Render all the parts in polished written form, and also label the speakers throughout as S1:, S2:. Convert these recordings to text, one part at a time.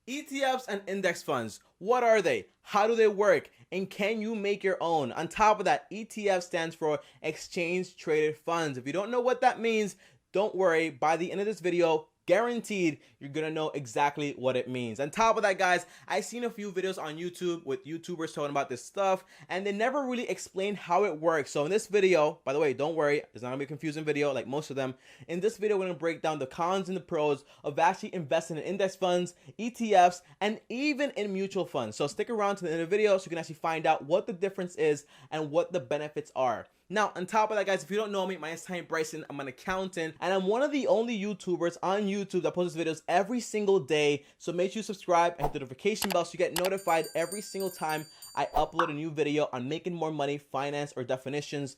S1: ETFs and index funds, what are they? How do they work? And can you make your own? On top of that, ETF stands for exchange traded funds. If you don't know what that means, don't worry. By the end of this video, guaranteed you're gonna know exactly what it means. On top of that, guys, I've seen a few videos on YouTube with YouTubers talking about this stuff, and they never really explain how it works. So in this video, by the way, don't worry, it's not gonna be a confusing video like most of them. In this video, we're gonna break down the cons and the pros of actually investing in index funds, ETFs, and even in mutual funds. So stick around to the end of the video so you can actually find out what the difference is and what the benefits are. Now, on top of that, guys, if you don't know me, my name is TommyBryson. I'm an accountant, and I'm one of the only YouTubers on YouTube that posts videos every single day. So make sure you subscribe and hit the notification bell so you get notified every single time I upload a new video on making more money, finance, or definitions.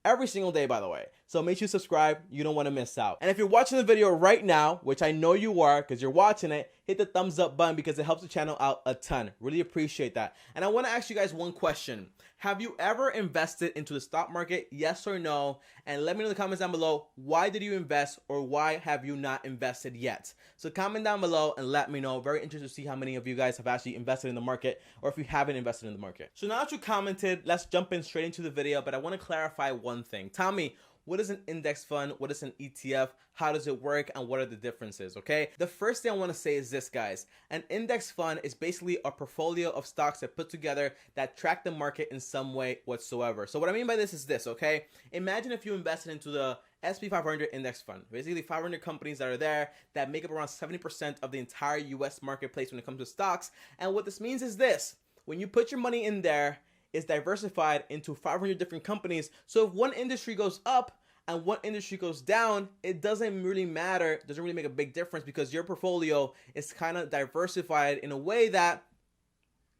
S1: Every single day, by the way. So make sure you subscribe. You don't want to miss out. And if you're watching the video right now, which I know you are because you're watching it, hit the thumbs up button because it helps the channel out a ton. Really appreciate that. And I want to ask you guys one question. Have you ever invested into the stock market? Yes or no? And let me know in the comments down below, why did you invest or why have you not invested yet? So comment down below and let me know. Very interested to see how many of you guys have actually invested in the market or if you haven't invested in the market. So now that you commented, let's jump in straight into the video, but I want to clarify one thing. Tommy, what is an index fund? What is an ETF? How does it work? And what are the differences? Okay. The first thing I want to say is this, guys. An index fund is basically a portfolio of stocks that put together that track the market in some way whatsoever. So what I mean by this is this, okay? Imagine if you invested into the S&P 500 index fund, basically 500 companies that are there that make up around 70% of the entire US marketplace when it comes to stocks. And what this means is this: when you put your money in there, is diversified into 500 different companies. So if one industry goes up and one industry goes down, it doesn't really matter. It doesn't really make a big difference because your portfolio is kind of diversified in a way that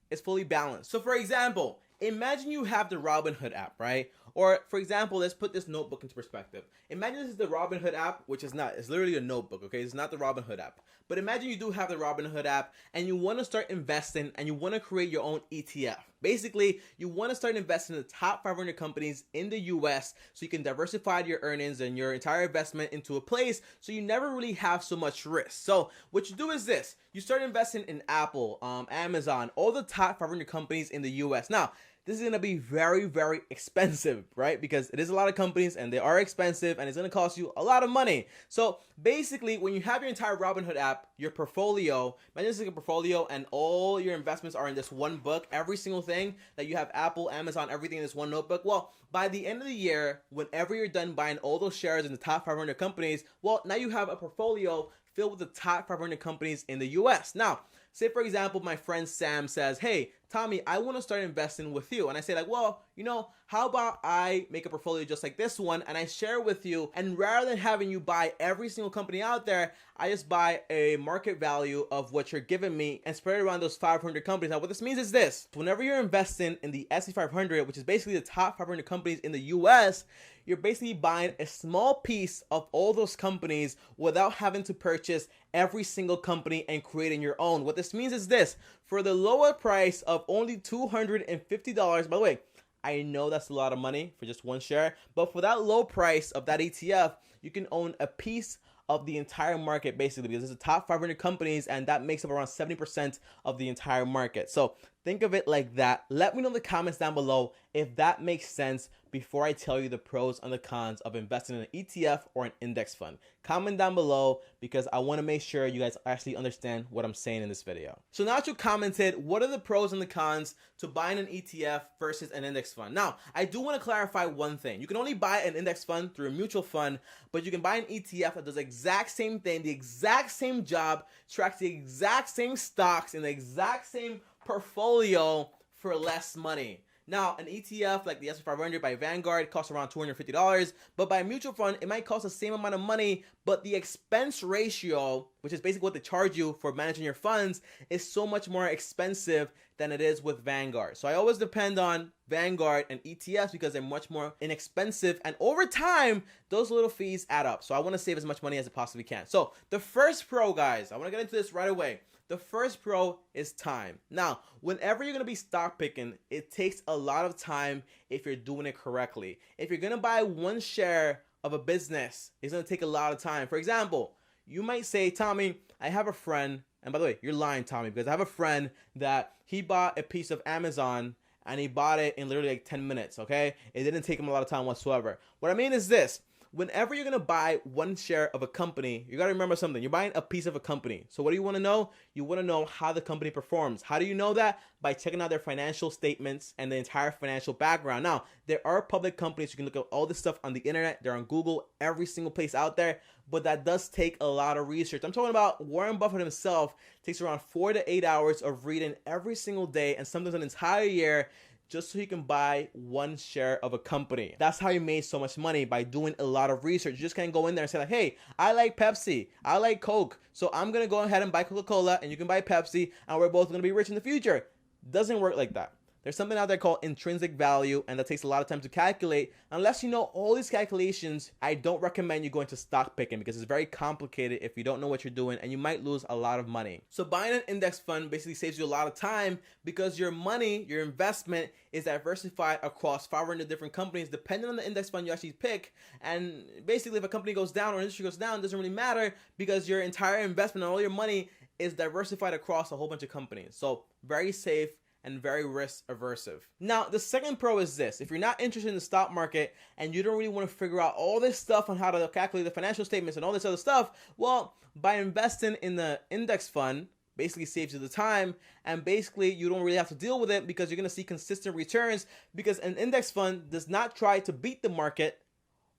S1: is fully balanced. So for example, imagine you have the Robinhood app, right? Or for example, let's put this notebook into perspective. Imagine this is the Robinhood app, which is not, it's literally a notebook, okay? It's not the Robinhood app. But imagine you do have the Robinhood app and you want to start investing and you want to create your own ETF. Basically, you want to start investing in the top 500 companies in the US so you can diversify your earnings and your entire investment into a place so you never really have so much risk. So what you do is this: you start investing in Apple, Amazon, all the top 500 companies in the US. Now, this is going to be very, very expensive, right? Because it is a lot of companies and they are expensive and it's going to cost you a lot of money. So basically, when you have your entire Robinhood app, your portfolio, imagine this is like a portfolio and all your investments are in this one book, every single thing that you have, Apple, Amazon, everything in this one notebook. Well, by the end of the year, whenever you're done buying all those shares in the top 500 companies, well, now you have a portfolio filled with the top 500 companies in the US. Now, say for example, my friend Sam says, hey, Tommy, I want to start investing with you. And I say like, well, you know, how about I make a portfolio just like this one and I share with you, and rather than having you buy every single company out there, I just buy a market value of what you're giving me and spread it around those 500 companies. Now, what this means is this: whenever you're investing in the S&P 500, which is basically the top 500 companies in the US, you're basically buying a small piece of all those companies without having to purchase every single company and creating your own. What this means is this: for the lower price of only $250, by the way, I know that's a lot of money for just one share, but for that low price of that ETF, you can own a piece of the entire market basically, because it's the top 500 companies and that makes up around 70% of the entire market. So think of it like that. Let me know in the comments down below if that makes sense before I tell you the pros and the cons of investing in an ETF or an index fund. Comment down below because I want to make sure you guys actually understand what I'm saying in this video. So now that you commented, what are the pros and the cons to buying an ETF versus an index fund? Now, I do want to clarify one thing. You can only buy an index fund through a mutual fund, but you can buy an ETF that does the exact same thing, the exact same job, tracks the exact same stocks in the exact same portfolio for less money. Now, an ETF like the S&P 500 by Vanguard costs around $250, but by a mutual fund, it might cost the same amount of money, but the expense ratio, which is basically what they charge you for managing your funds, is so much more expensive than it is with Vanguard. So I always depend on Vanguard and ETFs because they're much more inexpensive, and over time, those little fees add up. So I want to save as much money as I possibly can. So the first pro, guys, I want to get into this right away. The first pro is time. Now, whenever you're going to be stock picking, it takes a lot of time if you're doing it correctly. If you're going to buy one share of a business, it's going to take a lot of time. For example, you might say, Tommy, I have a friend And by the way, you're lying, Tommy, because I have a friend that he bought a piece of Amazon and he bought it in literally like 10 minutes, okay? It didn't take him a lot of time whatsoever. What I mean is this. Whenever you're going to buy one share of a company, you got to remember something. You're buying a piece of a company. So what do you want to know? You want to know how the company performs. How do you know that? By checking out their financial statements and the entire financial background. Now, there are public companies. You can look at all this stuff on the internet. They're on Google, every single place out there. But that does take a lot of research. I'm talking about Warren Buffett himself takes around 4 to 8 hours of reading every single day and sometimes an entire year just so he can buy one share of a company. That's how he made so much money, by doing a lot of research. You just can't go in there and say like, hey, I like Pepsi, I like Coke, so I'm gonna go ahead and buy Coca-Cola and you can buy Pepsi and we're both gonna be rich in the future. Doesn't work like that. There's something out there called intrinsic value, and that takes a lot of time to calculate. Unless you know all these calculations, I don't recommend you going to stock picking because it's very complicated if you don't know what you're doing, and you might lose a lot of money. So buying an index fund basically saves you a lot of time because your money, your investment, is diversified across 500 different companies depending on the index fund you actually pick. And basically, if a company goes down or an industry goes down, it doesn't really matter because your entire investment and all your money is diversified across a whole bunch of companies. So very safe and very risk aversive. Now, the second pro is this. If you're not interested in the stock market and you don't really want to figure out all this stuff on how to calculate the financial statements and all this other stuff, well, by investing in the index fund, basically saves you the time, and basically you don't really have to deal with it because you're going to see consistent returns, because an index fund does not try to beat the market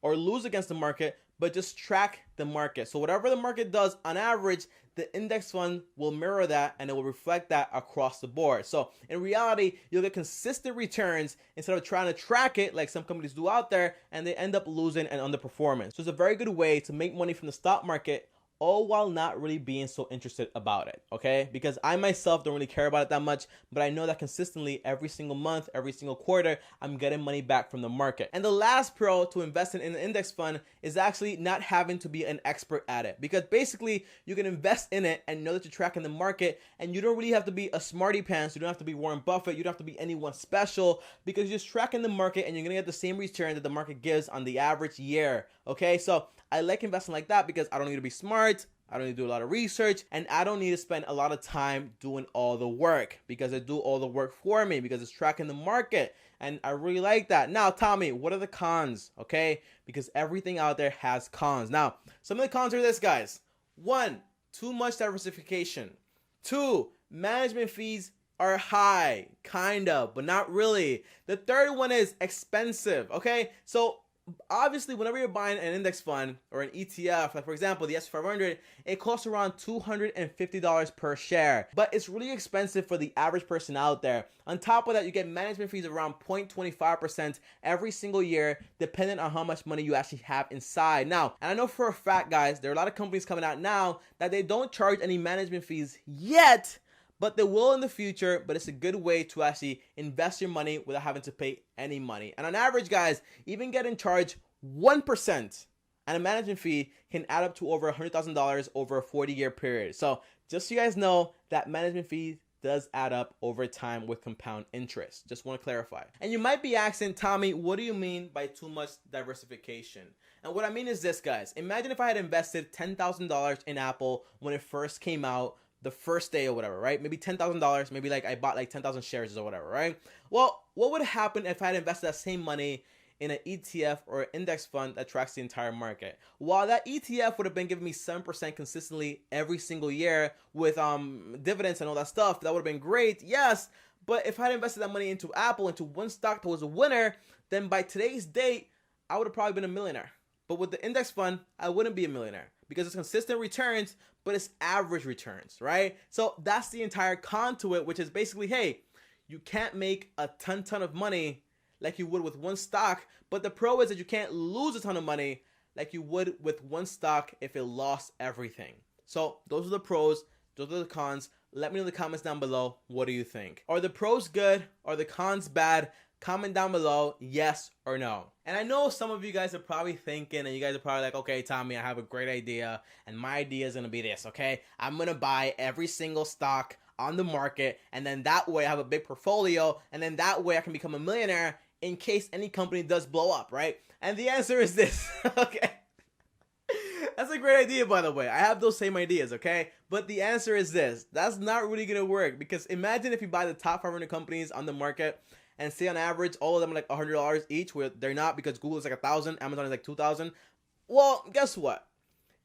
S1: or lose against the market, but just track the market. So whatever the market does on average, the index fund will mirror that and it will reflect that across the board. So in reality, you'll get consistent returns instead of trying to track it like some companies do out there and they end up losing and underperforming. So it's a very good way to make money from the stock market, all while not really being so interested about it, okay? Because I myself don't really care about it that much, but I know that consistently every single month, every single quarter, I'm getting money back from the market. And the last pro to investing in an index fund is actually not having to be an expert at it, because basically you can invest in it and know that you're tracking the market, and you don't really have to be a smarty pants. You don't have to be Warren Buffett. You don't have to be anyone special, because you're just tracking the market and you're gonna get the same return that the market gives on the average year, okay? So I like investing like that because I don't need to be smart, I don't need to do a lot of research, and I don't need to spend a lot of time doing all the work because they do all the work for me because it's tracking the market, and I really like that. Now, Tommy, what are the cons, okay? Because everything out there has cons. Now, some of the cons are this, guys. 1, too much diversification. 2, management fees are high, kind of, but not really. The third one is expensive, okay? So obviously, whenever you're buying an index fund or an ETF, like for example, the S&P 500, it costs around $250 per share. But it's really expensive for the average person out there. On top of that, you get management fees of around 0.25% every single year, depending on how much money you actually have inside. Now, and I know for a fact, guys, there are a lot of companies coming out now that they don't charge any management fees yet, but they will in the future. But it's a good way to actually invest your money without having to pay any money. And on average, guys, even getting charged 1% and a management fee can add up to over $100,000 over a 40-year period. So just so you guys know, that management fee does add up over time with compound interest. Just want to clarify. And you might be asking, Tommy, what do you mean by too much diversification? And what I mean is this, guys. Imagine if I had invested $10,000 in Apple when it first came out, the first day or whatever, right? Maybe $10,000, maybe like I bought like 10,000 shares or whatever, right? Well, what would happen if I had invested that same money in an ETF or an index fund that tracks the entire market? While that ETF would have been giving me 7% consistently every single year with dividends and all that stuff, that would have been great, yes. But if I had invested that money into Apple, into one stock that was a winner, then by today's date, I would have probably been a millionaire. But with the index fund, I wouldn't be a millionaire because it's consistent returns, but it's average returns, right? So that's the entire con to it, which is basically, hey, you can't make a ton of money like you would with one stock, but the pro is that you can't lose a ton of money like you would with one stock if it lost everything. So those are the pros, those are the cons. Let me know in the comments down below, what do you think? Are the pros good? Are the cons bad? Comment down below, yes or no. And I know some of you guys are probably thinking, and you guys are probably like, okay, Tommy, I have a great idea, and my idea is gonna be this, okay? I'm gonna buy every single stock on the market, and then that way I have a big portfolio, and then that way I can become a millionaire in case any company does blow up, right? And the answer is this, okay? That's a great idea, by the way. I have those same ideas, okay? But the answer is this. That's not really going to work, because imagine if you buy the top 500 companies on the market and say on average all of them are like $100 each, where they're not, because Google is like 1,000, Amazon is like 2,000. Well, guess what?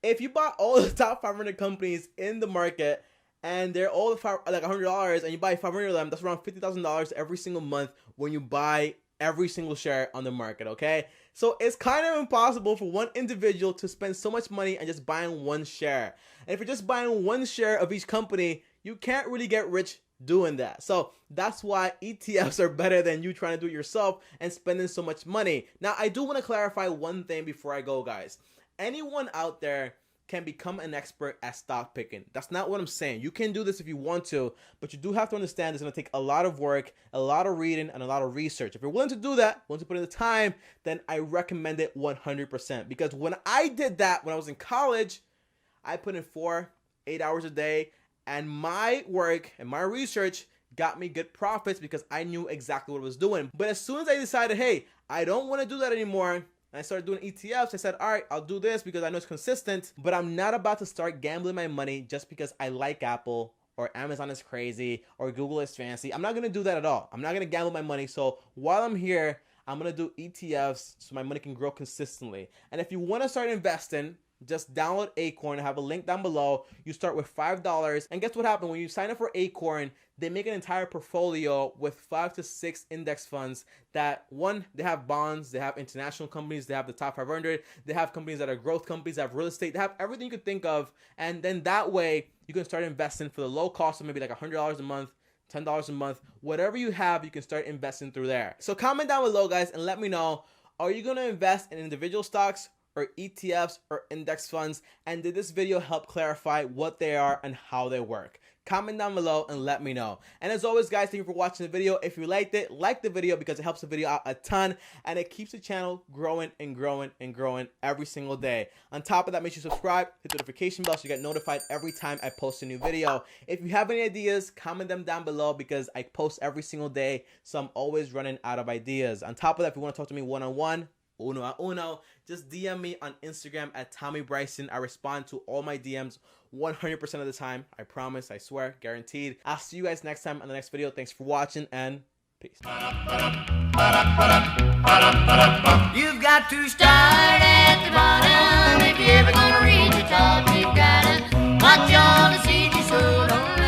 S1: If you bought all the top 500 companies in the market and they're all like $100 and you buy 500 of them, that's around $50,000 every single month when you buy every single share on the market, okay? So it's kind of impossible for one individual to spend so much money on just buying one share. And if you're just buying one share of each company, you can't really get rich doing that. So that's why ETFs are better than you trying to do it yourself and spending so much money. Now, I do want to clarify one thing before I go, guys. Anyone out there can become an expert at stock picking. That's not what I'm saying. You can do this if you want to, but you do have to understand it's going to take a lot of work, a lot of reading, and a lot of research. If you're willing to do that, willing to put in the time, then I recommend it 100%. Because when I did that, when I was in college, I put in 4-8 hours a day, and my work and my research got me good profits because I knew exactly what I was doing. But as soon as I decided, hey, I don't want to do that anymore, and I started doing ETFs, I said, all right, I'll do this because I know it's consistent, but I'm not about to start gambling my money just because I like Apple or Amazon is crazy or Google is fancy. I'm not going to do that at all. I'm not going to gamble my money. So while I'm here, I'm going to do ETFs so my money can grow consistently. And if you want to start investing, just download Acorn. I have a link down below. You start with $5. And guess what happened? When you sign up for Acorn, they make an entire portfolio with 5 to 6 index funds that, one, they have bonds, they have international companies, they have the top 500, they have companies that are growth companies, they have real estate, they have everything you could think of. And then that way, you can start investing for the low cost of maybe like $100 a month, $10 a month, whatever you have, you can start investing through there. So comment down below, guys, and let me know, are you going to invest in individual stocks or ETFs or index funds? And did this video help clarify what they are and how they work? Comment down below and let me know. And as always, guys, thank you for watching the video. If you liked it, like the video because it helps the video out a ton and it keeps the channel growing and growing and growing every single day. On top of that, make sure you subscribe, hit the notification bell so you get notified every time I post a new video. If you have any ideas, comment them down below because I post every single day, so I'm always running out of ideas. On top of that, if you want to talk to me one-on-one, uno a uno, just DM me on Instagram at TommyBryson. I respond to all my DMs 100% of the time. I promise, I swear, guaranteed. I'll see you guys next time on the next video. Thanks for watching and peace.
S2: You've got to start at the bottom if you're ever gonna reach the top. You've gotta watch all the seeds you sow. Don't